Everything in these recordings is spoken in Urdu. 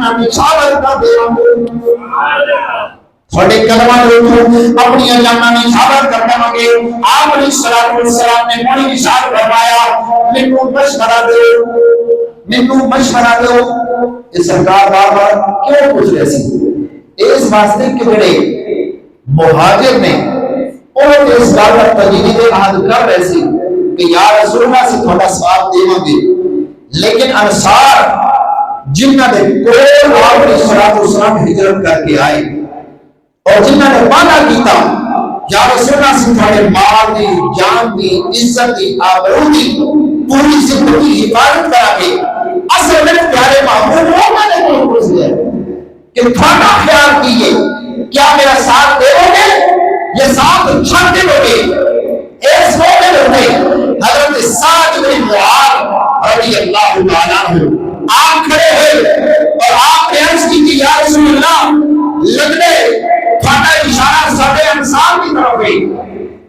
جانا نشاور کر دے تھوڑے قدماں دے اپنی جانا نشاور کر دے آپ علیہ السلام نے بڑی اشارت فرمایا مینوں مشورہ دو یہ سرکار بار بار کیوں پوچھ رہے سی اس واسطے کہ بڑے مہاجر نے انہوں نے اس گل کا تجدید عہد کر رہے سی کہ یا رسول اللہ سے تھوڑا سواب دیواں گے لیکن انصار جنہاں نے کول آپ علیہ السلام ہجرت کر کے آئے اور جنہاں نے وعدہ کیتا یا رسول اللہ سے تھوڑے مال دی جان دی عزت دی آبرو دی پوری زندگی حفاظت کرا کے اصل میں پیارے محبوب وہ نے پوچھ لیا کہ تھوڑا خیال کیجئے کیا میرا ساتھ دے گے یہ ساتھ چھڑ دے گے اس موقع میں حضرت سعد بن معاذ رضی اللہ تعالیٰ عنہ آپ کھڑے ہوئے اور آپ نے عرض کی کہ یا رسول اللہ لگنے تھوڑا اشارہ ساڑھے انسان کی طرف ہے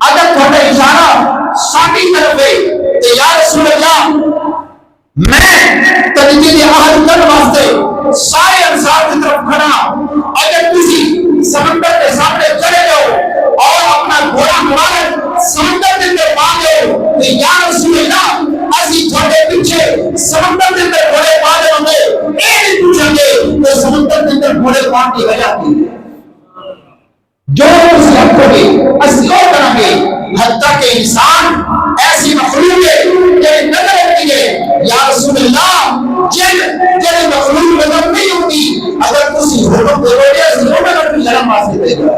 اگر تھوڑا اشارہ ساڑھی طرف ہے تو یا رسول اللہ میں تجدید عہد کرنے واسطے سارے انصار کی طرف کھڑا اگر کسی سمندر کے سامنے چلے جاؤ اور اپنا گھوڑا مبارک سمندر کے اندر باندھو تو یا رسول اللہ اسی تھوڑے پیچھے سمندر کے اندر گھوڑے باندھے ہوں گے یہ نہیں پوچھیں گے تو سمندر کے اندر گھوڑے باندھ کی وجہ کی جو اس حق کو گے اسی اور کریں گے حتیٰ کہ انسان ایسی مخلوق ہے کہ نظر ہوتی ہے یا رسول اللہ جن مخلوق نظر نہیں ہوتی اگر کسی حکم دے گے اسی اور اگر شرم حاصل دے گا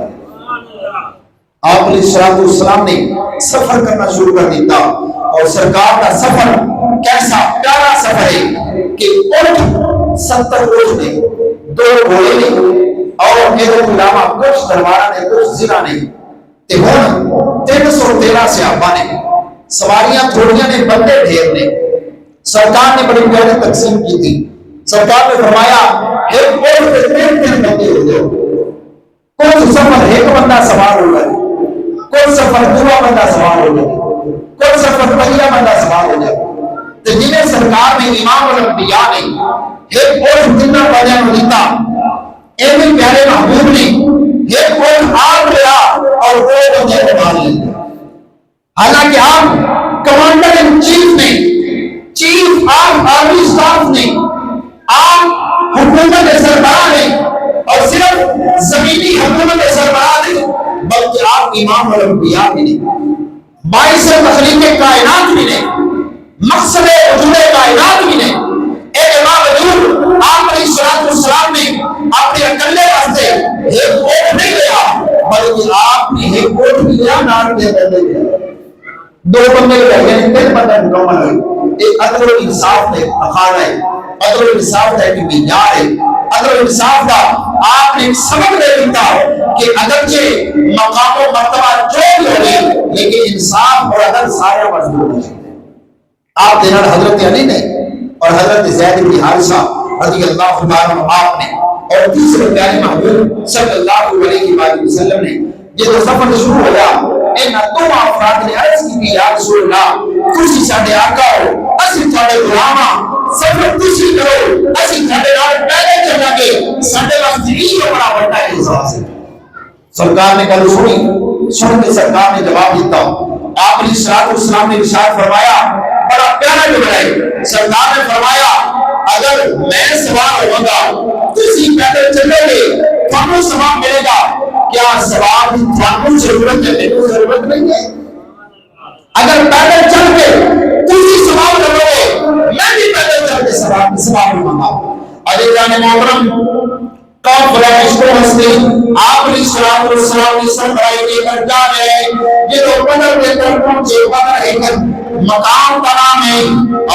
آپ علیہ السلام نے سفر کرنا شروع کر دیتا اور سرکار کا سفر کیسا پیارا سفر ہے کہ اٹھ 70 روز نے 2 گھوڑے نے اور میرے علاوہ کچھ دربارہ نے کچھ ضلع نے تے ہن 313 صحابہ نے سواریاں تھوڑیاں نے بندے ڈھیر نے سرکار نے بڑی پیاری تقسیم کی تھی سرکار نے فرمایا ایک اور پہ 3 بندے ہو جاؤ کچھ سفر ایک بندہ سوار ہو جائے کچھ سفر 2 بندہ سوار ہو جائے کچھ سفر 3 بندہ سوار ہو جائے تو جنہیں سرکار نے امام الانبیاء نے ایک اور 3 بندے کو دیتا ایویں پیارے محبوب نے ایک اور ہار لیا اور 2 بندے کو مار لیا حالانکہ آپ کمانڈر ان چیف نے چیف آف آرمی سٹاف نے آپ حکومت سربراہ نے اور صرف زمینی حکومت سربراہ نے بلکہ آپ امام الانبیاء بھی نے باعث تخلیق کائنات بھی نے مقصد وجود کائنات بھی نے ایک باوجود آپ علیہ السلام نے اپنے اکلے واسطے ایک ووٹ نہیں لیا بلکہ آپ نے ایک ووٹ بھی لیا نام دے دیا 2 بندے لگے ہیں 3 بندے مکمل ہوئے ایک عدل و انصاف نے اخاڑا ہے عدل و انصاف ہے کہ معیار ہے عدل و انصاف کا آپ نے سبق دے دیتا کہ اگرچہ مقام و مرتبہ جو بھی ہوگی لیکن انصاف اور عدل سارے مضبوط ہیں آپ دینا حضرت علی نے اور حضرت زید بن حارثہ رضی اللہ عنہ آپ نے اور تیسرے پیارے محبوب صلی اللہ علیہ وآلہ وسلم نے یہ جو سفر شروع ہوا ان 2 افراد نے عرض کی کہ یا رسول اللہ تسی ساڈے آقا ہو اسی تھوڑے غلام سفر تسی کرو اسی تھوڑے نال پیدل چلا گے ساڈے واسطے یہ بڑا بڑا احساس ہے سرکار نے گل سن کے سرکار نے جواب دیتا آپ علیہ السلام نے ارشاد فرمایا بڑا پیارا جملہ ہے سرکار نے فرمایا اگر میں سوار ہوں گا تسی پیدل چلو گے تھانوں ثواب ملے گا کیا ثواب تھانوں ضرورت ہے میرے ضرورت نہیں ہے اگر پیدل چل کے تسی ثواب لو گے میں بھی پیدل چل کے ثواب لوں گا عزیزان محترم کون بڑا عشق و ہستی آپ علیہ السلام نے سربراہی کے کر جا رہے ہیں یہ تو بدر کے در پہنچے بدر ایک مقام کا نام ہے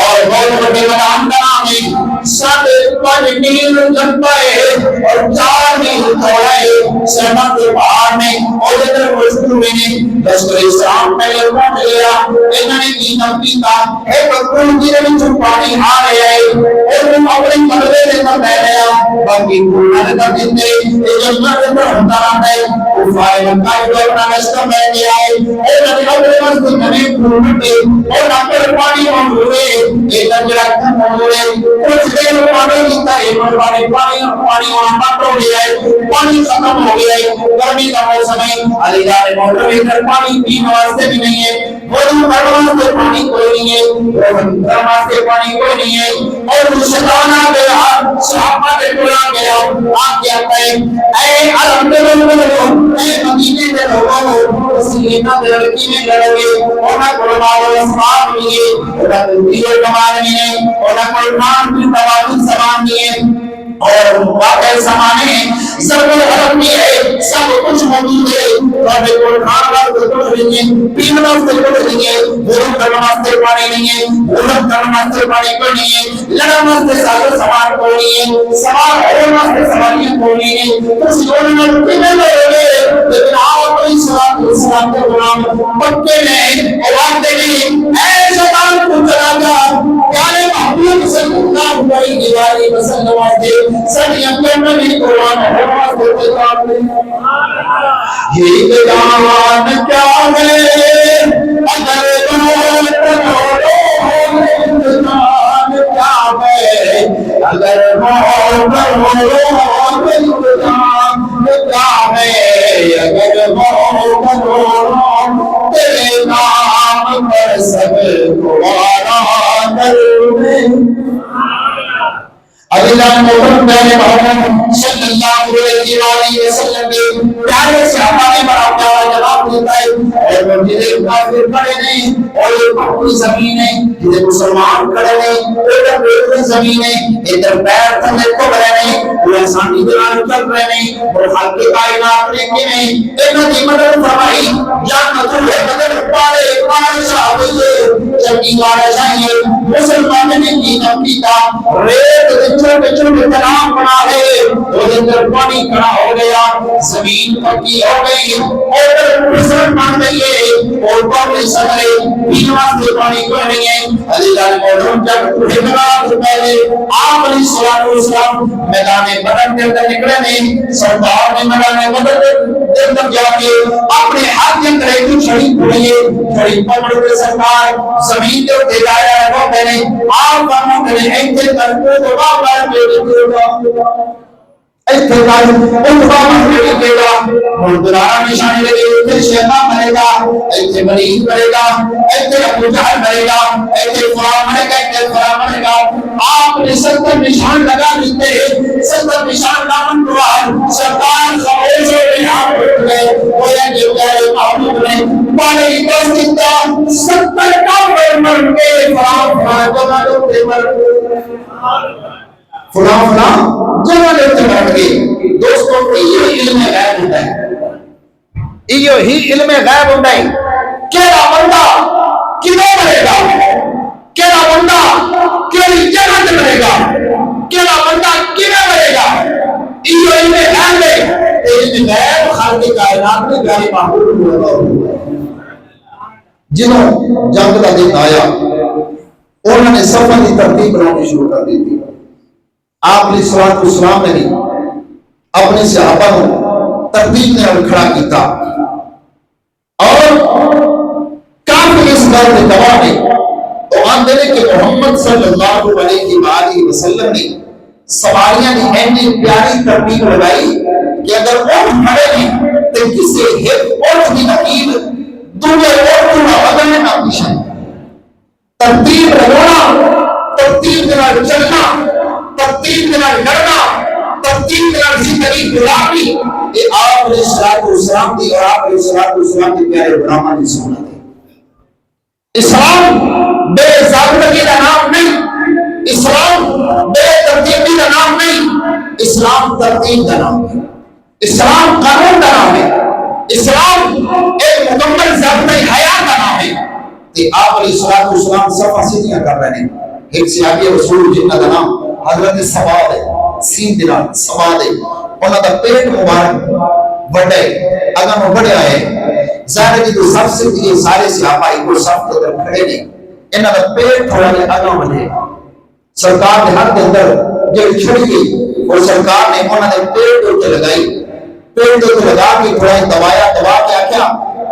اور بہت بڑے مقام کا نام ہے 5.5 میل لمبا ہے اور 4 میل چوڑا ہے سینا کے پہاڑ میں اور ادھر موجود ہوئے نے لشکر اسلام پہلے پہنچ گیا انہوں نے کی نبی کا ایک بکروں کی میں پانی آ رہے ہیں اور وہ اپنے ملبے لے کر بیٹھ گیا باقی انہوں نے دن یہ جنت اندر ہوتا رہتا ہے وہ فائل کا جو اپنا رستہ بیٹھ گیا ہے اور نبی اپنے مسجد میں اور نہ پر پانی موجود ہے ایک جگہ موجود ہے کچھ دیر پانی پیتا ہے پانی وہاں بند ہو گیا ہے، پانی ختم ہو گیا ہے، گرمی کا موسم ہے، علی جان موٹر لے کر پانی پینے واسطے بھی نہیں ہے، وضو کرنے واسطے پانی کوئی نہیں ہے، گرم واسطے پانی کوئی نہیں ہے، اور شیطان آ گیا، صحابہ کے بلا گیا، آپ کیا کہیں اے الحمدللہ اے مدینے کے لوگوں سینہ لڑکی میں لڑو گے اور نہ قربان و اسباب لیے اور نہ دیو کمال لیے اور نہ قربان کی توازن سامان لیے اور واقعی سامانے سب حرم میں ہے، سب کچھ موجود ہے، اور بالکل کھان واسطے کچھ نہیں ہے، پینے واسطے کچھ نہیں ہے، غسل کرنے واسطے پانی نہیں ہے، غسل کرنے واسطے پانی کوئی نہیں ہے، لڑن واسطے سارے سامان کوئی نہیں ہے، سوار ہونے واسطے سواریاں کوئی نہیں ہے، کچھ لوگوں نے پینے لگے لیکن آپ اسلام کے غلام پکے نے آواز دے دی اے شیطان کو چلا جا پیارے محبوب صلی اللہ علیہ وسلم سنی اندر میں بھی قرآن آواز دیتے کام یہ جان کیا ہے اگر جان کیا ہے اگر اگر تیرے نام پر سب گوارا علی جان محمد محمد صلی اللہ علیہ وسلم کے پیارے صحابہ نے بڑا پیارا جواب دیتا ہے اور مسجد کافر کھڑے نہیں اور یہ اپنی زمین ہے جسے مسلمان کھڑے نہیں ادھر بیٹھے زمین ہے ادھر پیر تھلے کو بڑے نہیں وہ آسانی دلان چل رہے نہیں اور خلق کائنات نے کی نہیں انہوں کی مدد فرمائی جانت مدد پارے پارے صحابے چکی والے چاہیے مسلمان نے کی نبیتا ریت چھوٹے چھوٹے تنام بنا ہے وہ اندر پانی کھڑا ہو گیا زمین پکی ہو گئی اور پسر بن گئی ہے اور پانی سگرے پینے واسطے پانی کوئی نہیں ہے علی جان مولانا جب حکمات سے پہلے آپ علیہ الصلوۃ والسلام میدان بدر کے اندر نکلے نہیں سردار نے میدان بدر کے اندر جا کے اپنے ہاتھ کے اندر ایک چھڑی پھڑیے چھڑی پکڑ کے سرکار زمین کے اوپر لایا ہے وہ میں نے آپ کا منہ ایک دل کر کو بابا ایتھے کال انتبا مہرے دے گا مردارہ نشانے لگے ایتھے شیطان مرے گا ایتھے مریض مرے گا ایتھے ابو جہل مرے گا ایتھے فلاں مرے گا ایتھے فلاں مرے گا آپ نے 70 نشان لگا دیتے 70 نشان نامن دعا سرکار خاموش ہو گئے آپ اٹھ گئے گویا کہ گئے محبوب نے پانی کا سکتا 70 کا مر کے فلاں جگہ لوگ مر فلاں جگہ لیتے بیٹھ گئے دوستوں یہ علم غیب ہوتا ہے یہ علم غیب ہوتا ہے کیڑا بندہ کدھر مرے گا کیڑا بندہ کیڑی جگہ تے مرے گا کیڑا بندہ کدھر مرے گا یہ علم غیب ہے علم غیب خالق کائنات نے پیارے محبوب کو عطا ہوا جنہوں جنگ کا دن آیا انہوں نے سفر کی ترتیب بنانی شروع کر دی تھی آپ علیہ الصلوۃ والسلام نے بھی اپنے صحابہ کو ترتیب نے کھڑا کیتا اور کافی اس بات میں گواہ ہے تو آندے نے کہ محمد صلی اللہ علیہ وآلہ وسلم نے سواریاں نے ایسی پیاری ترتیب لگائی کہ اگر وہ کھڑے ہیں تو کسی ایک اور کی ترتیب دوسرے اور کو بدلنے کا پیچھے ترتیب لگانا ترتیب کے نال چلنا ترتیب کے نال لڑنا ترتیب کے نال زندگی گزارنی یہ آپ علیہ الصلوۃ والسلام کی اور آپ علیہ الصلوۃ والسلام کے پیارے علماء نے سنت ہے اسلام بے ضابطگی کا نام نہیں اسلام بے ترتیبی کا نام نہیں اسلام ترتیب کا نام ہے اسلام قانون کا نام ہے اسلام ایک مکمل ضابطۂ حیات کا نام ہے کہ آپ علیہ الصلوۃ والسلام صفا سیدھیاں کر رہے ہیں ایک صحابی رسول جنہ کا نام حضرت سواد ہے سین دنان سواد ہے انہوں کا پیٹ مبارک بڑھے اگر وہ بڑھے آئے ظاہر کی تو سب سے دیئے سارے صحابہ ایک اور سب کے در کھڑے نہیں انہوں کا پیٹ تھوڑا لے اگاں بڑھے سرکار نے ہر کے اندر جو چھڑی گئی اور سرکار نے انہوں نے پیٹ ہوتے لگائی پیٹ ہوتے لگا کے تھوڑا دوایا دوا کیا کیا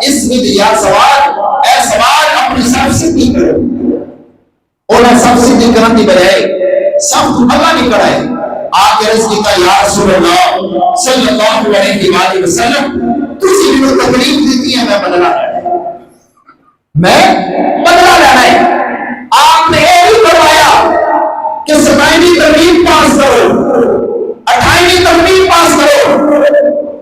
اس میں دیا سوال اے سوال اپنی سب سے دی کرو انہیں سب سے دی کرن دی بجائے سب اللہ نے کرائے آ کے عرض کیتا یا رسول اللہ صلی اللہ علیہ وآلہ وسلم تسی بھی تکلیف دیتی ہے میں بدلہ لینا ہے آپ نے یہ بھی فرمایا کہ 27ویں ترغیب پاس کرو 28ویں ترغیب پاس کرو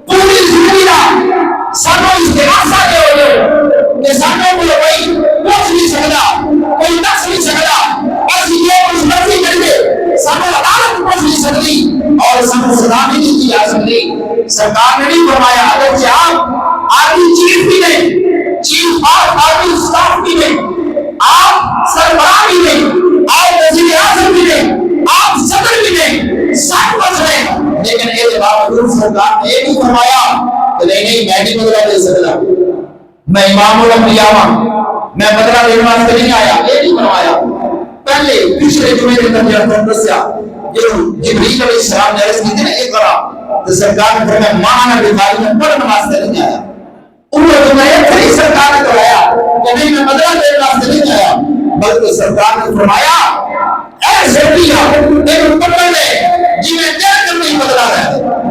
پوری زندگی کا سانو استغاثہ دے ہو جو کہ سانو کو کوئی پوچھ نہیں سکتا کوئی دس نہیں سکتا بس یہ کچھ مرضی کر دے سانو عدالت پوچھ نہیں سکتی اور سانو سزا بھی نہیں دی جا سکتی سرکار نے بھی فرمایا اگر سے آپ آرمی چیف بھی نہیں چیف آف آرمی اسٹاف بھی نہیں آپ سربراہ بھی نہیں آپ وزیر اعظم بھی نہیں آپ صدر بھی نہیں سب کچھ نہیں لیکن یہ باوجود سرکار نے یہ بھی فرمایا کہ نہیں میں نہیں بدلہ دے سکتا میں امام الانبیاء میں بدلہ لینے واسطے نہیں آیا یہ نہیں فرمایا پہلے پچھلے جمعے کے اندر دسیا جبریل علیہ السلام نے عرض کی تھی نا اقرا تو سرکار نے فرمایا مانا بخاری میں پڑھنے واسطے نہیں آیا انہوں نے یہ سرکار نے کہا کہ نہیں میں بدلہ لینے واسطے نہیں آیا بلکہ سرکار نے فرمایا اے زکریا تیرے پکڑ لے جی میں تیرے کر نہیں بدلا ہے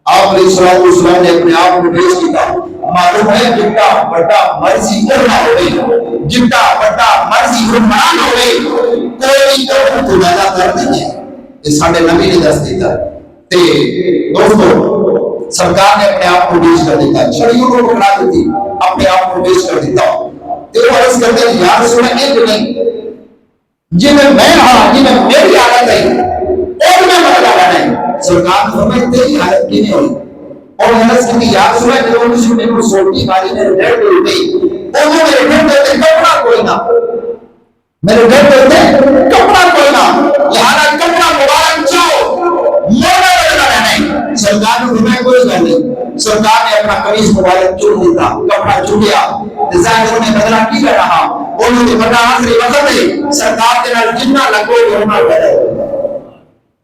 آپ علیہ السلام نے اپنے آپ کو پیش کیا معلوم ہے جتنا بڑا مرضی کرنا ہوئے جتنا بڑا مرضی حکمران ہوئے کوئی تو پیدا کر دیں یہ ساڑھے نبی نے دست دیتا تے دوستو سرکار نے اپنے آپ کو پیش کر دیتا چھڑیوں کو پکڑا دیتی اپنے آپ کو پیش کر دیتا تے وہ عرض کرتے ہیں یا رسول اللہ ایک نہیں جنہیں میں ہاں جنہیں میری حالت ہے اور میں بدلا لینا ہے سرکار نے فرمایا تیری حالت کی نہیں ہوئی اور عرض کی یا رسول اللہ جو کسی نے کو سوٹی ماری میرے ڈر پہ اٹھی انہوں میرے ڈر پہ کپڑا کوئی نہ میرے ڈر پہ کپڑا کوئی نہ لہذا کپڑا مبارک چاہو موڑا بدلا لینا ہے سرکار نے فرمایا کوئی گل نہیں سرکار نے اپنا قمیص مبارک چن دیتا کپڑا چن لیا ظاہر نے بدلا کی کر رہا انہوں نے بڑا آخری وقت ہے سرکار کے نال جنہ لگو ہونا پڑے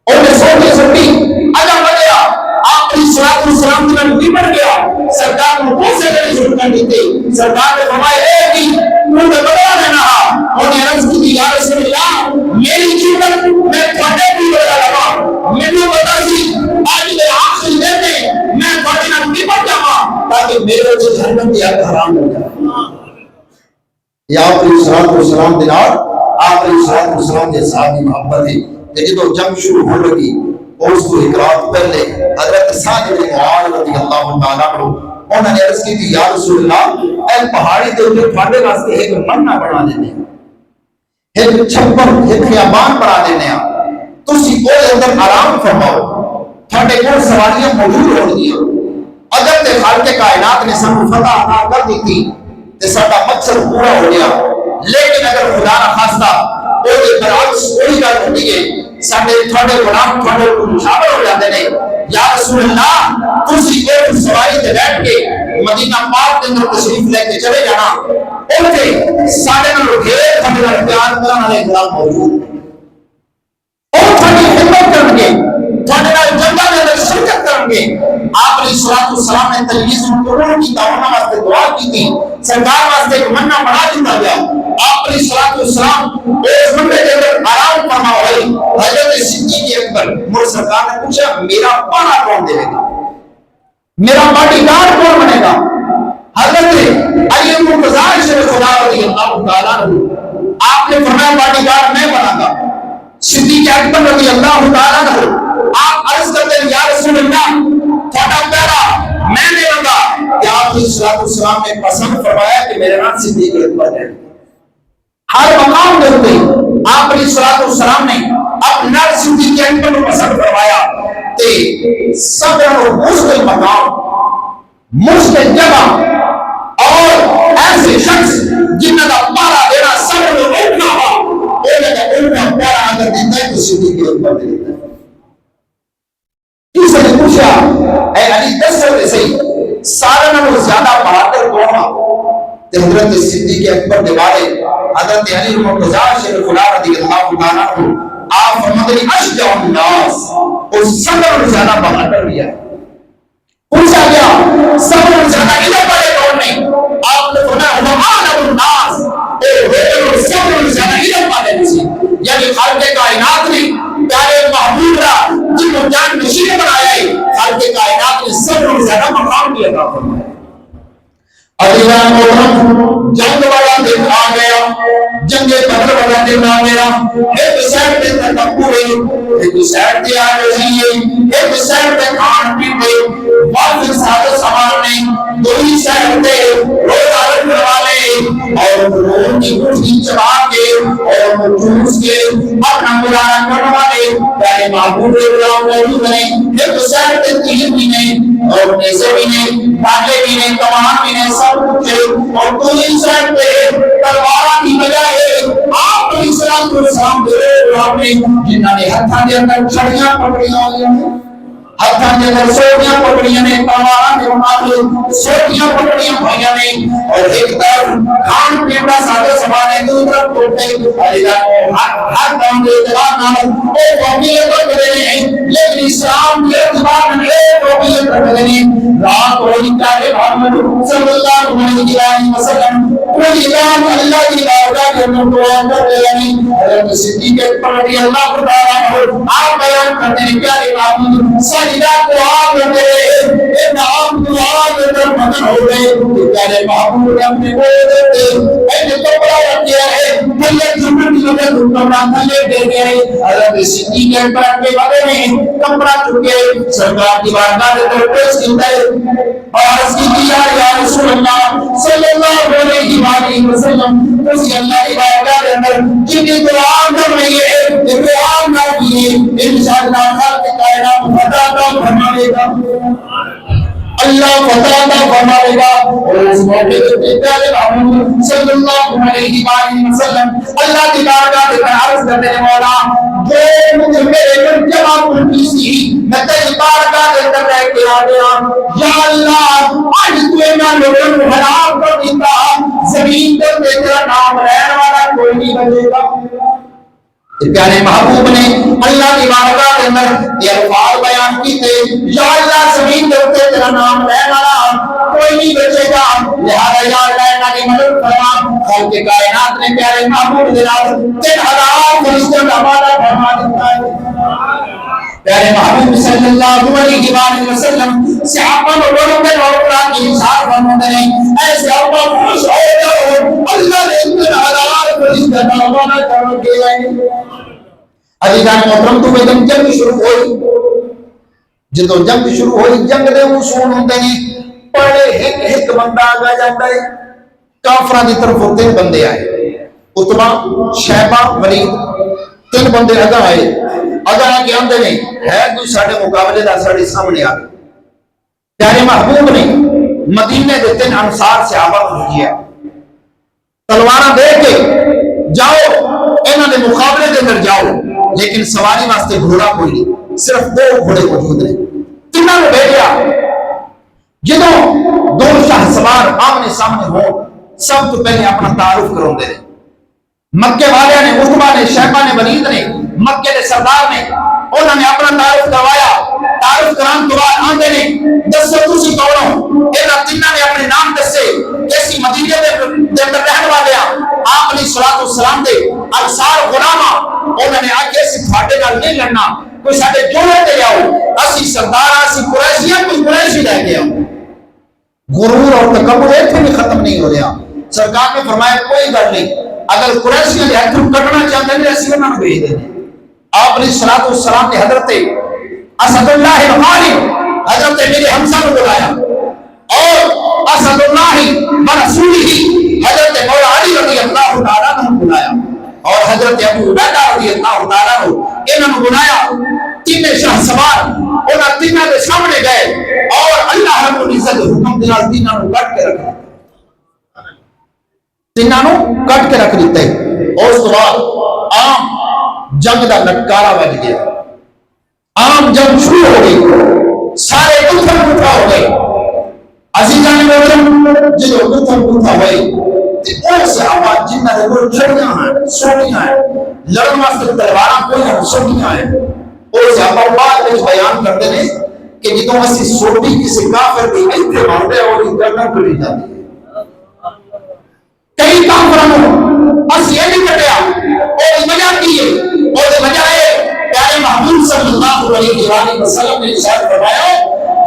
انہوں نے سوٹی سوٹی اجا بڑھیا آپ کی صلاۃ والسلام کے نال نمٹ گیا سرکار کو پوچھے کرے شروع کر دیتے سرکار نے فرمایا اے کی تو بدلا لینا انہوں نے عرض کی یا رسول اللہ میری جیون میں تھوڑے بھی بدلا لگا میرے بتا سی آج میرے آخری دن میں میں تھوڑے نال نمٹ جاواں تاکہ میرے جو جہنم کی آگ حرام ہو جائے یا آپ علیہ السلام دینار آپ علیہ السلام کے صحابی محبت ہے کہ جدو جنگ شروع ہو لگی اور اس کو ایک رات پہلے حضرت سعد بن معاذ رضی اللہ تعالیٰ عنہ انہوں نے عرض کی تھی یا رسول اللہ اے پہاڑی دے اوپر تھوڑے واسطے ایک منہ بنا دینے ایک چھپر ایک خیابان بنا دینے تسی وہ اندر آرام فرماؤ تھوڑے کول سواریاں موجود ہو گیا اگر تے خالق کائنات نے سب فتح عطا کر دی تھی تے ساڈا مقصد پورا ہو گیا لیکن اگر خدا نہ خواستہ کوئی برعکس کوئی گل ہوتی ہے ساڈے تھوڑے غلام تھوڑے کو مشاور ہو جاتے ہیں یا رسول اللہ تسی ایک سواری تے بیٹھ کے مدینہ پاک کے اندر تشریف لے کے چلے جانا اوتھے ساڈے نال ڈھیر تھوڑے نال پیار کرن والے غلام موجود اور تھوڑی خدمت کرن گے تھوڑے نال جنگاں دے اندر شرکت کرن گے آپ علیہ السلام نے تجویز قبول کی انہاں واسطے دعا کی تھی سرکار واسطے ایک منہ بنا دیتا گیا آپ علیہ السلام اس منہ کے اندر آرام فرما ہوئی حضرت صدیق اکبر مر سرکار نے پوچھا میرا پانا کون دے گا میرا باڈی گارڈ کون بنے گا حضرت علی مرتضی شریف خدا رضی اللہ تعالیٰ عنہ آپ نے فرمایا باڈی گارڈ میں بنا گا صدیق اکبر رضی اللہ تعالیٰ عنہ آپ عرض کرتے ہیں یا رسول اللہ تھوڑا پہلا میں نے لگا کہ آپ علیہ السلام نے پسند فرمایا کہ میرے نام صدیق اکبر ہے ہر مقام دیتے آپ علیہ السلام نے اپنا صدیق اکبر کو پسند فرمایا تے صبر و مشکل مقام مشکل جگہ اور ایسے شخص جنہ کا پارا دینا صبر و اٹھنا ہوا ان کا پارا اگر دیتا ہے تو صدیق اکبر دے دیتا ہے کسی نے پوچھا اے علی دس سے صحیح سارا نمو زیادہ بہادر کون تھا حضرت صدیق اکبر کے بارے حضرت علی مرتضی شریف رضی اللہ تعالیٰ عنہ آپ فرماتے ہیں اشجع الناس اور صبر زیادہ بہادر بھی ہے پوچھا گیا صبر زیادہ علم والے کون نہیں آپ نے فرمایا عالم الناس اور صبر زیادہ علم والے نہیں یعنی خالق کائنات نے جان نشین بنایا ہے، خالق کائنات نے سب سے زیادہ مقام بھی عطا فرمایا۔ عزیزان محترم، جنگ والا دن آ گیا، جنگ بدر والا دن آ گیا، ایک سائڈ پہ تکبر ہے، ایک سائڈ پہ عاجزی ہے، ایک سائڈ پہ کھان پین ہے، واقعی ساتھ سنبھالنے، دوسری سائڈ پہ روزہ رکھنے والے اور روز کی کچھ چبا کے اور جوس کے اپنا گزارا کرنے والے پیارے محبوب غلام موجود ہیں۔ ایک سائڈ پہ تیر بھی نہیں اور نیزے بھی نہیں، ڈالے بھی نہیں، کمان بھی نہیں، سب کچھ ہے، اور دوسری سائڈ پہ تلوار کی بجائے آپ علیہ السلام نے جنہوں نے ہتھاں دے اندر چھڑیاں پکڑیاں ہوئی ہیں، ہتھاں دے اندر سوٹیاں پکڑیاں نے، تلوار دے مقابلے سوٹیاں پکڑیاں ہوئی ہیں، اور ایک طرف کھان پین کا سادہ سامان ہے، دوسری طرف ٹوٹے ہر کام کے اعتبار نال وہ قومیت رکھتے ہیں، لیکن اسلام کے اعتبار نال قومیت رکھتے ہیں۔ رات ہوئی پیارے محمد صلی اللہ علیہ وسلم کوئی اعلان اللہ کی بارگاہ کے اندر دعا کرتے ہیں۔ حضرت صدیق اکبر رضی اللہ تعالیٰ عنہ آپ بیان کرتے ہیں پیارے محمد سجدہ کو آپ کرتے ہیں، ان آپ دعا کے اندر مدن ہو گئے، پیارے محمد نے اپنے بولے دیتے ایسے کپڑا رکھ دیا ہے، تھلے جمعہ کی وجہ سے کپڑا تھلے دے گئے۔ حضرت صدیق اکبر کے بارے میں کپڑا چکے سرکار کی بارگاہ کے اندر پیش کیتا ہے اور اس کی دیا یا رسول اللہ صلی اللہ علیہ وسلم اس اللہ کی بارگاہ کے اندر جنہیں دعا کر رہی ہے دعا نہ کیے انشاءاللہ خالق کائنات فتح عطا فرمائے گا، اللہ فتح عطا فرمائے گا۔ اور اس موقع پہ پیارے محمد صلی اللہ علیہ وسلم اللہ کی بارگاہ کے اندر عرض کرتے ہیں مولا جو مجھے میرے گھر جمع کرنی سی میں تیری بارگاہ کے اندر رہ کے آ گیا، یا اللہ آج تو اینا لوگوں کو حرام کر دیتا زمین پر تیرا نام رہنے والا کوئی نہیں بچے گا۔ پیارے محبوب نے اللہ کی بارگاہ کے اندر یہ الفاظ بیان کیتے یا اللہ زمین پر تیرا نام رہنے والا کوئی نہیں بچے گا، لہذا یا اللہ انہاں کی مدد فرما۔ خالق کائنات نے پیارے محبوب کے نام 3000 فرشتوں کا وعدہ فرما دیتا ہے۔ پیارے محبوب صلی اللہ علیہ وسلم صحابہ لوگوں کے قرآن کی اشارہ فرماتے ہیں اے صحابہ خوش ہو جاؤ اللہ نے 3000 فرشتوں کا وعدہ کر دیا ہے۔ عزیزان محترم تو جنگ شروع ہوئی، جدو جنگ شروع ہوئی جنگ دے اصول ہوندے ہیں، پہلے ایک بندہ آگا جاتا ہے، کافران دی طرف 3 بندے آئے، عتبہ شیبہ ولید 3 بندے آگا آئے، آگا آگے آندے نہیں ہے کوئی ساڑھے مقابلے دا ساڑھے سامنے آگے۔ پیارے محبوب نے مدینے دے 3 انصار صحابہ کو کیا تلوارہ دے کے جاؤ انہوں نے مقابلے کے اندر جاؤ، لیکن سواری واسطے گھوڑا کوئی نہیں، صرف 2 گھوڑے موجود ہیں، تینوں نے بھیجا۔ جدوں 2 شاہ سوار آمنے سامنے ہو سب تو پہلے اپنا تعارف کراؤندے ہیں۔ مکے والے نے عتبہ نے شیبہ نے ولید نے مکے کے سردار نے انہوں نے اپنا تعارف کروایا، تعارف کران تو بعد آندے نے دسو تسی کون ہو، انہاں تینوں نے اپنے نام دسے، کیسی مدینے دے اندر رہن والے آپ علیہ السلام دے انصار غلاماں، انہوں نے آگے سے تھاڑے نال نہیں لڑنا، کوئی ساڑے جوڑے دے آؤ، اسی سردار اسی قریشیاں کوئی قریشی لے گیا۔ غرور اور تکبر ایک بھی ختم نہیں ہو رہا۔ سرکار نے فرمایا کوئی گل نہیں، اگر قریشی نے ہتھوں کٹنا چاہتے ہیں ایسی انہوں نے بھیج دینے۔ آپ علیہ السلام نے حضرت اسد اللہ غالب حضرت میرے حمزہ کو بلایا اور اسد اللہ برسولہ حضرت مولا علی رضی اللہ تعالیٰ نے بلایا اور حضرت ابو عبیدہ رضی اللہ تعالیٰ نے انہوں نے بلایا۔ 3 شاہ سوار انہوں تینوں کے سامنے گئے اور اللہ رب العزت حکم دیا تینوں کو کٹ کے رکھا، تینوں کٹ کے رکھ دیتے اور اس بعد عام جنگ دا لٹکارا بج گیا، عام جنگ شروع ہو گئی، سارے اتھل پتھا ہو گئے۔ عزیزان محترم جدو اتھل پتھا ہوئے وہ صحابہ جنہ دے وہ چھڑیاں ہیں سوٹیاں ہیں لڑن واسطے تلواراں کوئی ہیں سوٹیاں ہیں، اور صحابہ بعد میں بیان کرتے ہیں کہ جدو اسی سوٹی کسی کافر کی ایتھے مارتے اور اس گردن کھلی جاتی ہے۔ کئی کافروں اس یہ نہیں کٹیا اور وجہ کی ہے اور وجہ ہے پیارے محبوب صلی اللہ علیہ وآلہ وسلم نے ارشاد فرمایا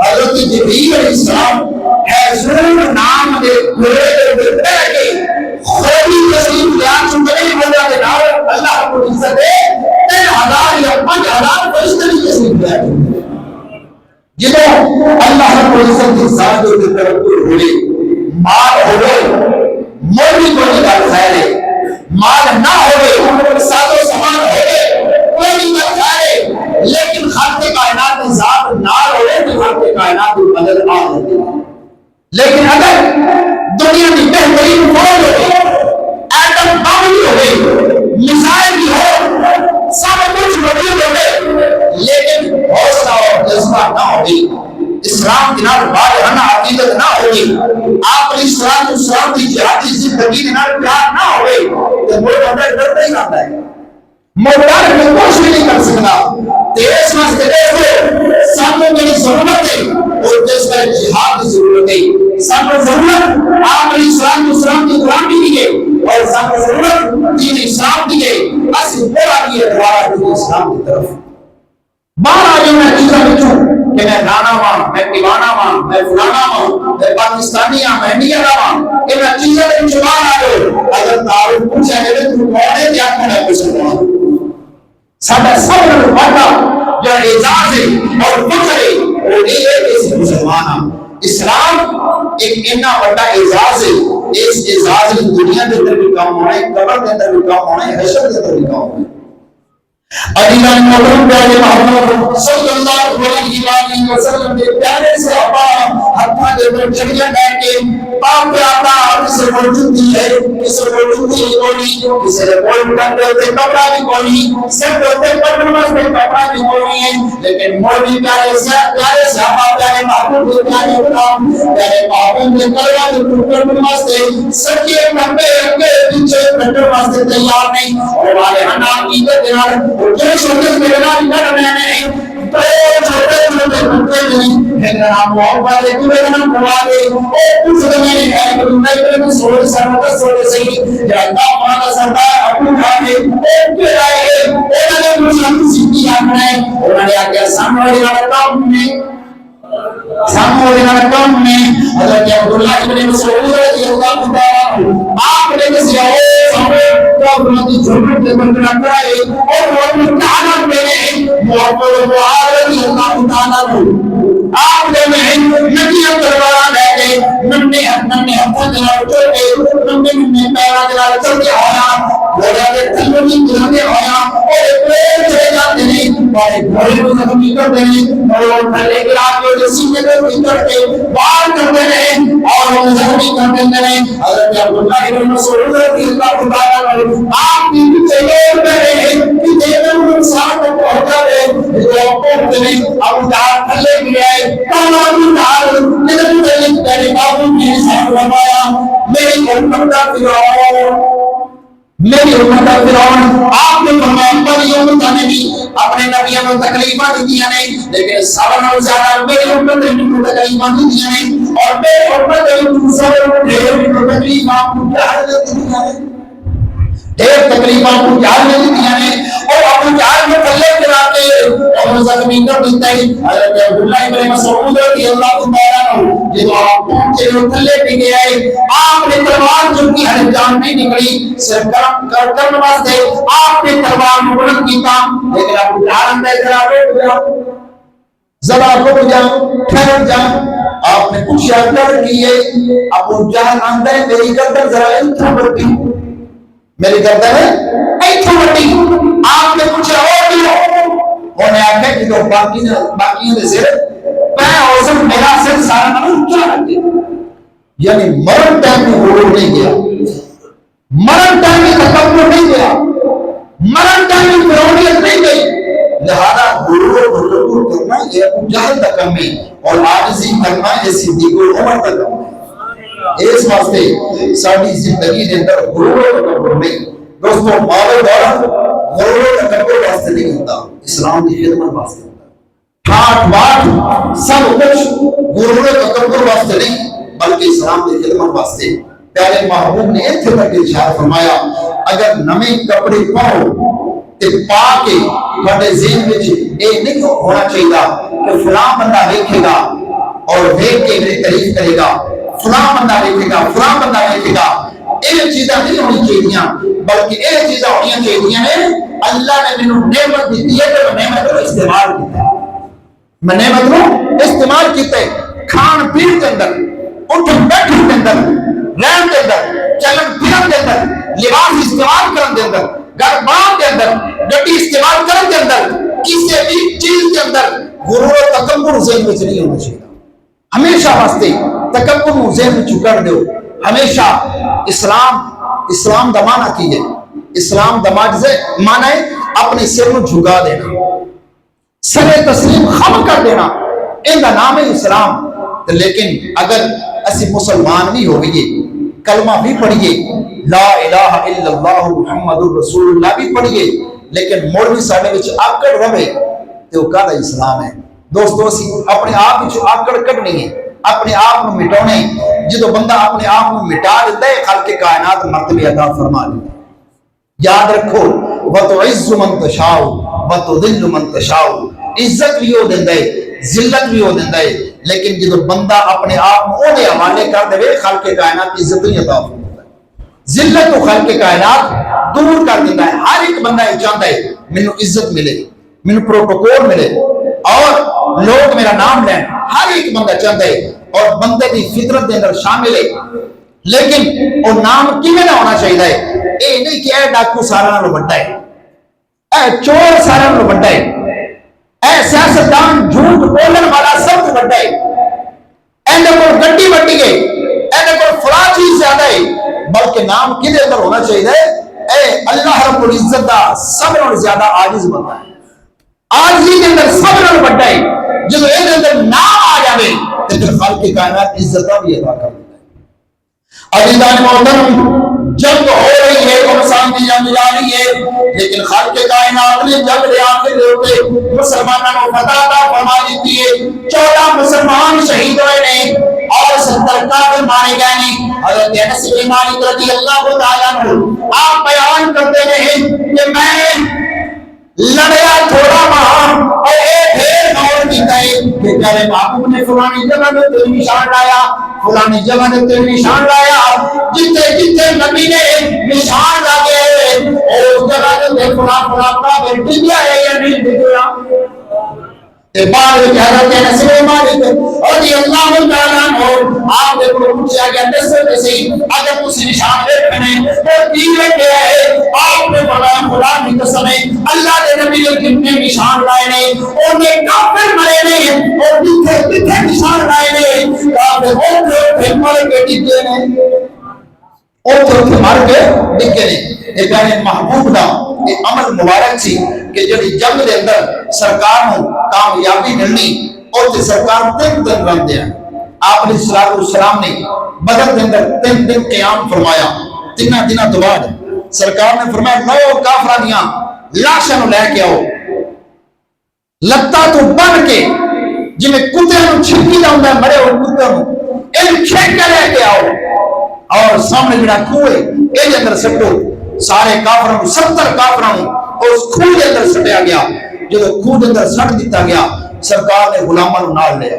حضرت جبریل علیہ السلام حضور نام دے گھوڑے دے بیٹھ کے خوبی تشریف لے آ چکے ہیں مولا کے نام اللہ کو عزت دے 3000 یا 5000 فرشتے بھی تشریف لے آئے جدو اللہ کو عزت کی ذات کے طرف ہوئے مال ہوئے مولی کو نکال خیر ہے مال نہ ہوئے ساتھ و سامان ہوئے کوئی نکال خیر ہے لیکن خالق کائنات کی ذات نال ہوئے تو خالق کائنات کی مدد آ ہوتی ہے لیکن اگر دنیا کی بہترین فوج ہوگی ایٹم بم بھی ہوگی میزائل بھی ہو سب کچھ موجود ہوگی لیکن حوصلہ اور جذبہ نہ ہوگی اسلام کی نال واجبانہ عقیدت نہ ہوگی آپ علیہ السلام کی جہادی زندگی کے نال پیار نہ ہوگی تو وہ اندر ڈرتا ہی رہتا ہے موٹر میں کچھ بھی نہیں کر سکتا تیز مسئلے دیکھو سامنے میری ضرورت ہے اور جس کا جہاد کی ضرورت ہے سامنے ضرورت آپ علیہ السلام کی غلامی کی ہے اور سامنے ضرورت دین اسلام کی ہے اسی بولا کی ہے دوارا دین اسلام کی طرف باہر آئے میں چیزیں بچوں کہ میں رانا ماں میں دیوانا ماں میں فلانا ماں میں پاکستانی ہاں میں انڈیا ماں کہ میں چیزیں بچوں باہر آئے اگر تعارف پوچھا ہے تو کون ہے کیا کون ہے پوچھا ہے سادہ سب نے پڑھا جو اعزاز ہے اور فخر ہے وہ نہیں ہے کہ اس مسلمان اسلام ایک اتنا بڑا اعزاز ہے اس اعزاز کی دنیا کے اندر بھی کام ہونا ہے قبر کے اندر بھی کام ہونا ہے حشر کے اندر بھی کام ہونا ہے علیہ محمد پیارے محمد صلی اللہ علیہ وآلہ وسلم کے پیارے صحابہ ہاتھوں کے اوپر چھڑیاں ڈال کے پاپ پہ آتا کسی کو جوتی ہے کسی کو جوتی نہیں کسی نے کوئی ڈنڈے ہوتے کپڑا بھی کوئی سب ہوتے پر نماز میں کپڑا بھی کوئی ہے لیکن مولوی پیارے صحابہ پیارے محمد کے پیارے غلام پیارے محمد کے کلمہ کے ٹکڑ نماز سے سچے کمبے کے پیچھے ٹکڑ واسطے تیار نہیں اور والے انا کی دیوار جو شخص میرے نام نہ رہنے میرا نام محمد ہے میرا نام مواد ہے اس زمانے ہے کہ میں سوچ سکتا سوچ صحیح جاتا ہمارا سردار ابو خان ہے کہ آئے انہوں نے مجھے سیدھی آنا ہے انہوں نے آگے سامنے والا کام میں حضرت عبداللہ ابن مسعود رضی اللہ تعالی آپ نے کسی اور اپنی ضرورت کے بندہ کرائے اور وہ اپنی تعلق میں محمد رضی اللہ تعالی آپ نے نبی دربار لے کے نمنے ہاتھوں کے نال چل کے نمنے پیروں کے نال چل کے آیا گھوڑے کے تھلے میں گرنے آیا اور پیر چلے جاتے ہیں اور گھوڑے کو زخمی کرتے ہیں اور وہ تھلے کے آگے سینے کو بھیتر کے باہر کرتے ہیں اور وہ زخمی کرتے ہیں حضرت عبداللہ ابن مسعود رضی اللہ تعالی آپ کی پیچھے یہ کرے ہیں کہ دیوان انسان کو پہنچا دے جو پہنچتے ہیں ابو جہل تھلے گرے کہاں ابو جہل نبی تعلیم کرے بابو کی حساب رمایا میری امت کا فرعون میری امت کا فرعون آپ نے فرمایا میری امت نے بھی اپنے نبیوں کو تکلیفاں دیا نہیں لیکن سب نال زیادہ میری امت نے بھی تکلیفاں دیا نہیں اور میری امت نے دوسرے کو تکلیفاں دیا نہیں ڈھیر تکلیفاں کو جہل نے دیا نے اور ابو جہل میں تھلے گرا کے اور زخمی کر دیتا ہے حضرت عبداللہ ابن مسعود رضی اللہ تعالی عنہ جب آپ پہنچے اور تھلے پہ گئے آپ نے تلوار چونکی ہر جان نہیں نکلی صرف کرم واسطے آپ نے تلوار بلند کیتا لیکن ابو جہل اندر کرا گیا ذرا رک جا ٹھہر جا آپ نے کچھ کر کیے ابو جہل اندر میری گردن ذرا اتنا بڑی میری گردن ہے ایتھے بڑی آپ نے پوچھا اور کیوں انہوں نے آکھا کہ تو باقیوں دے سر پہ اوزن میرا سر سارا نمون کیا رکھتے یعنی مرن ٹائم میں غرور نہیں گیا مرن ٹائم میں تکبر نہیں گیا مرن ٹائم میں فرعونیت نہیں گئی لہذا غرور کرنا یہ ابو جہل کا کم ہے اور عاجزی کرنا یہ صدیق عمر کا کم ہے اس واسطے ساری زندگی کے اندر غرور و تکبر نہیں دوستو مال و دولت غرور و تکبر واسطے نہیں ہوتا اسلام کی خدمت واسطے ہوتا ٹھاٹ باٹ سب کچھ غرور و تکبر واسطے نہیں بلکہ اسلام کی خدمت واسطے پیارے محبوب نے اتنے تک ارشاد فرمایا اگر نئے کپڑے پاؤ تے پا کے تھوڑے ذہن وچ یہ نہیں ہونا چاہیے کہ فلاں بندہ دیکھے گا اور دیکھ کے میری تعریف کرے گا، فلاں بندہ دیکھے گا، فلاں بندہ دیکھے گا. یہ چیزاں نہیں ہونی چاہیے، بلکہ یہ چیزاں ہونی چاہیے اللہ نے مینوں نعمت دیتی ہے تو میں نعمت کو استعمال کیتا ہے، میں نعمت کو استعمال کیتا ہے. کھان پین کے اندر، اٹھن بیٹھن کے اندر، رہن کے اندر، چلن پھرن کے اندر، لباس استعمال کرن کے اندر، گھر بار کے اندر، گڈی استعمال کرن کے اندر، کسی بھی چیز کے اندر غرور و تکبر ذہن میں نہیں ہونا چاہیے. ہمیشہ واسطے تکبر نو ذہن میں کر دیو. ہمیشہ اسلام دا معنی کی ہے؟ اسلام دا معنی ہے اپنے سر کو جھکا دینا، سر تسلیم خم کر دینا، ان کا نام ہے اسلام. لیکن اگر اسی مسلمان بھی ہوئیے، کلمہ بھی پڑھیے، لا الہ الا اللہ محمد رسول اللہ بھی پڑھیے، لیکن مڑ بھی سارے وچ آکڑ رہے تو وہ کہا اسلام ہے. دوستو اسی اپنے آپ وچ آکڑ کڈنی ہے، اپنے آپ کو مٹانے. جدو بندہ اپنے آپ کو مٹا دیتا ہے خالق کائنات مرتبہ عطا فرما دیتا ہے. یاد رکھو وَتُعِزُّ مَن تَشَاءُ وَتُذِلُّ مَن تَشَاءُ. عزت بھی ہو دیتا ہے، ذلت بھی ہو دیتا ہے، لیکن جدو بندہ اپنے آپ کو دے حوالے کر دے خالق کائنات عزت نہیں عطا فرماتا ہے، ذلت کو خالق کائنات دور کر دیتا ہے. ہر ایک بندہ یہ چاہتا ہے مینوں عزت ملے، مینوں پروٹوکول ملے اور لوگ میرا نام لیں. ہر ایک بندہ چاہتا ہے اور بندے کی فطرت کے اندر شامل ہے. لیکن وہ نام کیویں نہ ہونا چاہیے؟ اے نہیں کہ اے ڈاکو سارا نالوں بڑا ہے، اے چور سارا نالوں بڑا ہے، اے سیاستدان جھوٹ بولن والا سب تو بڑا ہے، اے کو گڈی بڑی ہے، اے کو فلاں چیز زیادہ ہے. بلکہ نام کدے اندر ہونا چاہیے؟ اے اللہ رب العزت دا سب نال زیادہ عاجز بندہ ہے، عاجزی کے اندر سب نال بڑا ہے. جب یہ اندر نام آ جائے تو پھر خالق کائنات عزت بھی ادا کر دیتا ہے. عزیزان محترم، جنگ ہو رہی ہے، انسان کی جنگ جا رہی ہے، لیکن خالق کائنات نے جنگ لے آتے ہوتے مسلمانوں کو فتح عطا فرما دیتی ہے. 14 مسلمان شہید ہوئے نے اور 70 کافر مارے گئے نے. حضرت انس بن مالک رضی اللہ تعالیٰ عنہ آپ بیان کرتے ہیں کہ میں لڑیا تھوڑا ماں اور ایک ڈھیر نور کیتا ہے کہ پیارے محبوب نے فلانی جگہ میں تیرے نشان لایا، فلانی جگہ نے تیرے نشان لایا. جتنے جتنے نبی نے نشان لگے اس جگہ نے فلاں فلاں کا بیٹی دیا ہے یا نہیں دیا. بعد میں حضرت انس بن مالک رضی اللہ تعالیٰ عنہ آپ نے پوچھا کہ اگر کسی نشان دیکھنے تو دیوے کیا ہے؟ آپ نے فرمایا خدا کی قسم ہے اللہ کے نبی نے جتنے نشان لائے نے انہیں کافر مرے نے اور جتنے نشان لائے نے کافر اوپر مر کے ڈگے نے، اوپر مر کے ڈگے نے. یہ پیارے محبوب دا یہ عمل مبارک سی کہ جڑی جنگ دے اندر سرکار نو کامیابی ملنی اور تے سرکار 3 دن رہندے ہیں. آپ علیہ الصلوۃ والسلام نے بدر دے اندر 3 دن قیام فرمایا. 3 دنوں تو بعد سرکار نے فرمایا 9 کافراں دیاں لاشاں نو لے کے آؤ، لتاں تو بن کے جویں کتے نو چھکی دا ہوندا مرے ہوئے کتے نو ان کھینچ کے لے کے آؤ اور سامنے جڑا کنواں ہے اے دے اندر سٹو. سارے کافروں 70 کافروں اس کنویں کے اندر سٹیا گیا. جب کنویں کے اندر سٹ دیتا گیا سرکار نے غلاماں نو نال لیا،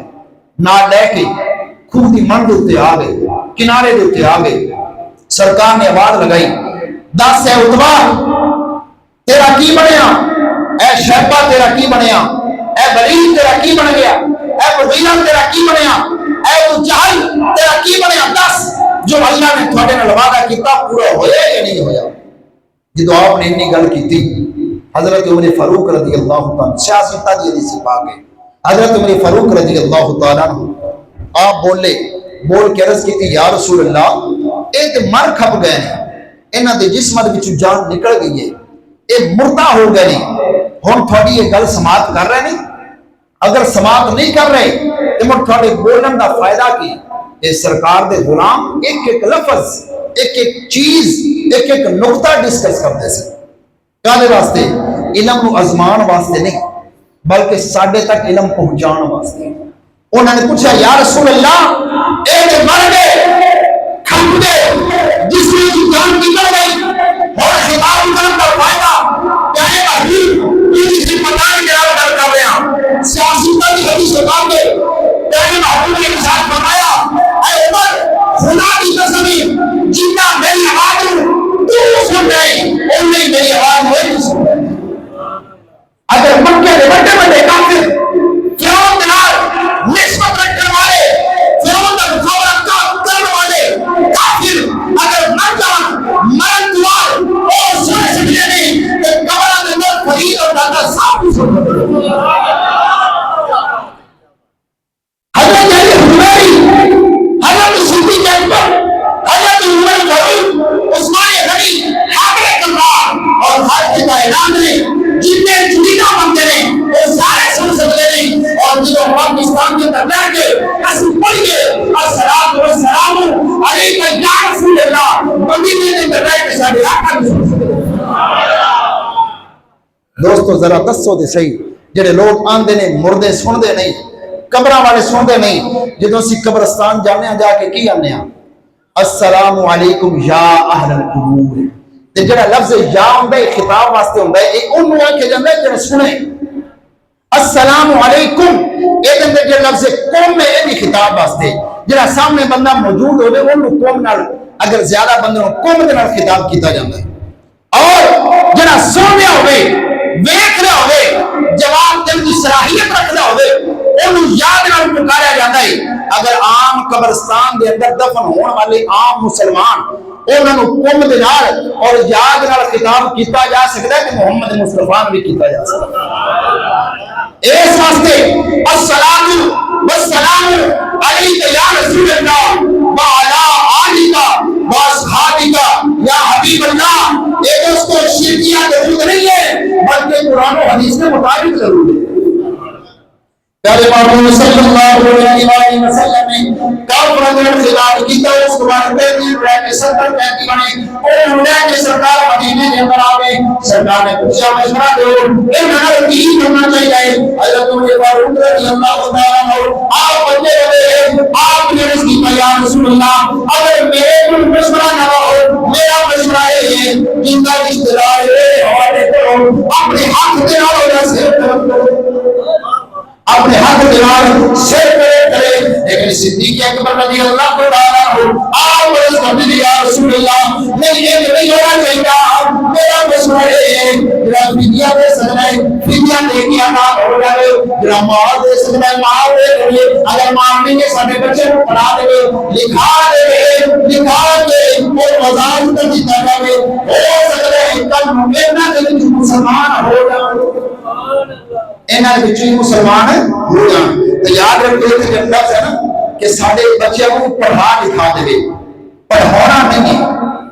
نال لے کے کنویں دی من دے اوتے آ گئے، کنارے دے اوتے آ گئے. سرکار نے آواز لگائی 10 ہے اتبا تیرا کی بنیا؟ اے شیبہ تیرا کی بنیا؟ اے ولید تیرا کی بن گیا؟ اے مغیرہ تیرا کی بنیا؟ اے ابو جہل تیرا کی بنیا؟ 10 جو اللہ نے تھوڑے نال وعدہ کیتا پورا ہویا یا نہیں ہویا؟ جدو آپ نے اتنی گل کی تھی حضرت عمر فاروق رضی اللہ تعالیٰ سیاستہ دی حدیث پاک ہے. حضرت عمر فاروق رضی اللہ تعالیٰ آپ بولے، بول کے عرض کی تھی یا رسول اللہ اے تے مر کھپ گئے ہیں، انہاں دے جسماں دے وچوں جان نکل گئی ہے، اے مردہ ہو گئے نے، ہن تھوڑی یہ گل سماعت کر رہے ہیں؟ اگر سماعت نہیں کر رہے تے مڑ تھوڑے بولن دا فائدہ کی؟ اے سرکار دے غلام ایک ایک لفظ، ایک ایک چیز، ایک ایک نقطہ ڈسکس کرتے سے. کالے واسطے علم نو ازمان واسطے نہیں بلکہ ساڈے تک علم پہنچان واسطے. انہوں نے پوچھا یا رسول اللہ اے تے مر گئے کھپ گئے جس میں جان نکل گئی اور خطاب کرنے کا فائدہ پیارے پتا نہیں کیا گل کر رہے ہیں سیاسی کی حدیث سکھا کے پہلے محبوب کے ساتھ فرمایا اے عمر خدا کی قسم جتنا میری آواز تو سن رہے اتنی میری آواز نہیں سن رہے اگر مکے کے بڑے بڑے کافر فرعون کے نال نسبت رکھنے والے فرعون کا مقابلہ کرنے والے کافر اگر مر جان مرن دوار اور سنے سکتے نہیں تو قبر کے اندر فرید اور دادا صاحب بھی سن رہے حضرت علی حميري حضرت صدیق اکبر حضرت عمر فاروق عثمان غنی حاکم اللہ اور خالق کائنات نے جتنے چنیدہ بندے نے وہ سارے سن سکتے نہیں اور جو پاکستان کے اندر رہ کے اسی پڑھ کے السلام والسلام علیک یا رسول اللہ مدینے کے اندر رہ کے سارے آقا بھی سن سکتے دوستو ذرا دسو دے صحیح جڑے لوگ آندے نے مردے سن دے نہیں قبراں والے سن دے نہیں جدوں اسی قبرستان جانے جا کے کی آنے السلام علیکم یا اہل القبور تے جڑا لفظ یا ہوندا ہے خطاب واسطے ہوندا ہے اے اونوں آکھیا جاندا ہے جڑا سنے السلام علیکم اے دے اندر جڑا لفظ قوم ہے اے بھی خطاب واسطے جڑا سامنے بندہ موجود ہوے اونوں قوم نال اگر زیادہ بندے نوں قوم دے نال خطاب کیتا جاندا ہے اور جڑا سنیا ہوے ویکھ رہا ہوے جواب دین دی صلاحیت رکھدا ہوے اونوں یاد نال پکاریا جاندا ہے اگر عام قبرستان دے اندر دفن ہون والے عام مسلمان انہاں نوں قوم دے نال اور یاد نال خطاب کیتا جا سکدا ہے کہ محمد مصطفی بھی کیتا جا سکدا ہے اس واسطے الصلاۃ والسلام علیک یا رسول اللہ وعلی آلک واصحابک یا حبیب اللہ یہ دوستو شرکیہ درود نہیں ہے بلکہ قرآن و حدیث کے مطابق درود ہے پیارے محمد صلی اللہ علیہ وسلم نے کافر اندر خطاب کیتا اس کو بعد پہلی رہ کے 70 35 بنے اور لے کے سرکار مدینے کے اندر آوے سرکار نے پوچھا مشورہ دو اے نظر کی کرنا چاہیے حضرت عمر فاروق رضی اللہ تعالی عنہ آپ بندے رہے آپ نے اس کی بیان رسول اللہ اگر میرے کو مشورہ نہ ہو میرا مشورہ ہے زندہ اشتراک ہے حوالے کرو اپنے ہاتھ دے نال ہو اپنے ہاتھ دیوار سر پہ کرے لیکن صدیق اکبر رضی اللہ تعالی عنہ آپ اس کو دیا رسول اللہ نہیں یہ نہیں ہونا چاہیے میرا مشورہ ہے میرا فدیہ دے سکتا ہے فدیہ دے کے نہ ہو جائے میرا مال دے سکتا ہے مال دے اگر مال نہیں ہے سارے بچے کو پڑھا دے لکھا دے اور مزاج کر دیتا جائے ہو سکتا ہے کل میرا دل مسلمان ہو جائے انہاں وچ مسلمان ہو جان تو یاد رکھو کہ جب لفظ ہے نا کہ سارے بچوں کو پڑھا لکھا دے پڑھانا نہیں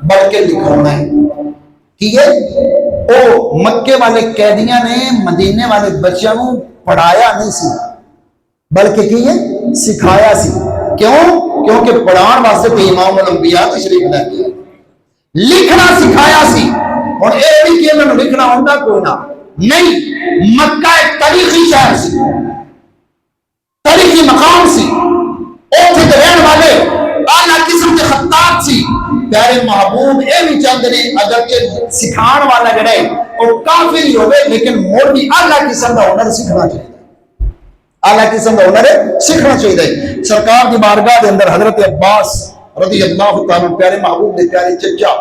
بلکہ لکھانا ہے کہ یہ او مکے والے قیدیاں نے مدینے والے بچوں کو پڑھایا نہیں سی بلکہ کہ یہ سکھایا سی کیوں کیونکہ پڑھان واسطے تو امام الانبیاء تشریف لے گیا لکھنا سکھایا سی اور اے بھی کہ انہوں لکھنا ہوندا کوئی نہ نہیں مکہ ایک تاریخی شہر سی تاریخی مقام سی اوتھے دے رہن والے اعلیٰ قسم کے خطاط سی پیارے محبوب اے بھی چاہتے ہیں اگر کہ سکھان والا جڑے وہ کافر ہی ہوئے لیکن مور بھی اعلیٰ قسم کا ہنر سیکھنا چاہیے اعلیٰ قسم کا ہنر سیکھنا چاہیے سرکار دی بارگاہ دے اندر حضرت عباس رضی اللہ تعالیٰ پیارے محبوب دے پیارے چچا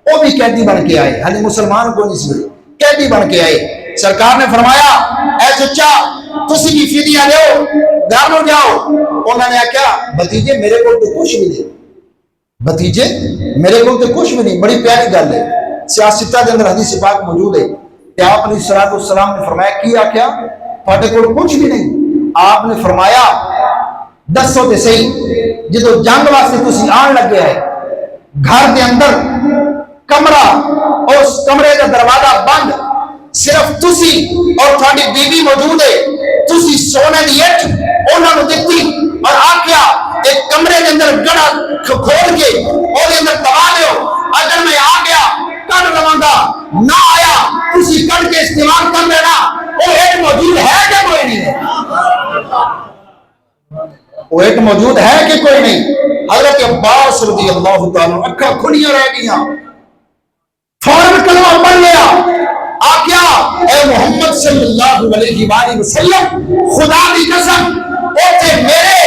وہ بھی قیدی بن کے آئے حالی مسلمان کو نہیں سی قیدی بن کے آئے سرکار نے فرمایا اے چچا تسی بھی فدیہ لیو گھر میں جاؤ انہوں نے کیا بھتیجے میرے کو تو کچھ بھی نہیں بھتیجے میرے کو تو کچھ بھی نہیں بڑی پیاری گل ہے سیاستہ کے اندر حدیث پاک موجود ہے کہ آپ علیہ الصلوۃ والسلام نے فرمایا کیا کیا تھوڑے کو کچھ بھی نہیں آپ نے فرمایا دسو تے صحیح جدو جنگ واسطے تسی آن لگے ہے گھر دے اندر کمرہ اس کمرے کا دروازہ بند صرف تسی اور تھوڑی بیوی موجود ہے تسی سونے دی اٹھ انہوں نے دیتی اور آکھیا ایک کمرے کے اندر گڑا کھول کے اور اندر دبا دیو اگر میں آ گیا کر لواں گا نہ آیا تسی کر کے استعمال کر لینا وہ ایک موجود ہے کہ کوئی نہیں ہے وہ ایک موجود ہے کہ کوئی نہیں حضرت عباس رضی اللہ تعالیٰ اکھا کھلیاں رہ گیا فوراً کلمہ پڑھ لیا آکیا اے محمد صلی اللہ علیہ وآلہ وسلم خدا دی قسم اوتے میرے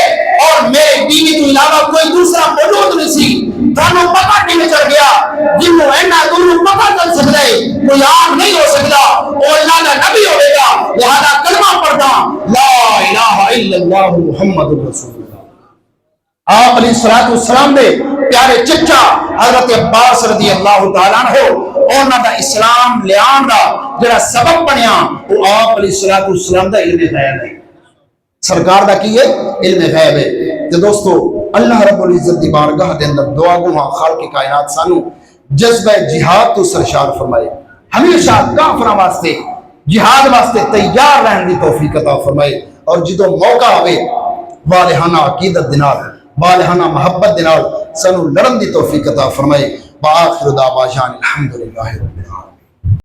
اور میرے بیوی تو علاوہ کوئی دوسرا موجود نہیں سی تانوں پتہ نہیں چل گیا جنوں اینا دونوں پتہ چل سکتے کوئی عام نہیں ہو سکتا وہ اللہ کا نبی ہوئے گا لہذا کلمہ پڑھتا لا الہ الا اللہ محمد رسول اللہ۔ آپ علیہ السلام دے پیارے چچا حضرت عباس رضی اللہ تعالیٰ عنہ انہاں دا اسلام لیان دا جڑا سبب بنیا وہ آپ علیہ السلام دا علم غیب ہے، سرکار دا کی ہے علم غیب ہے۔ تو دوستو اللہ رب العزت دی بارگاہ دے اندر دعا گو ہاں خالق کائنات سانو جذبہ جہاد تو سرشار فرمائے، ہمیشہ کافراں واسطے جہاد واسطے تیار رہن دی توفیق عطا فرمائے، اور جدوں موقع آوے والہانہ عقیدت دے نال والہانہ محبت دے نال سانو لڑن دی توفیق عطا فرمائے۔ وآخر دعوانا الحمدللہ رب العالمین۔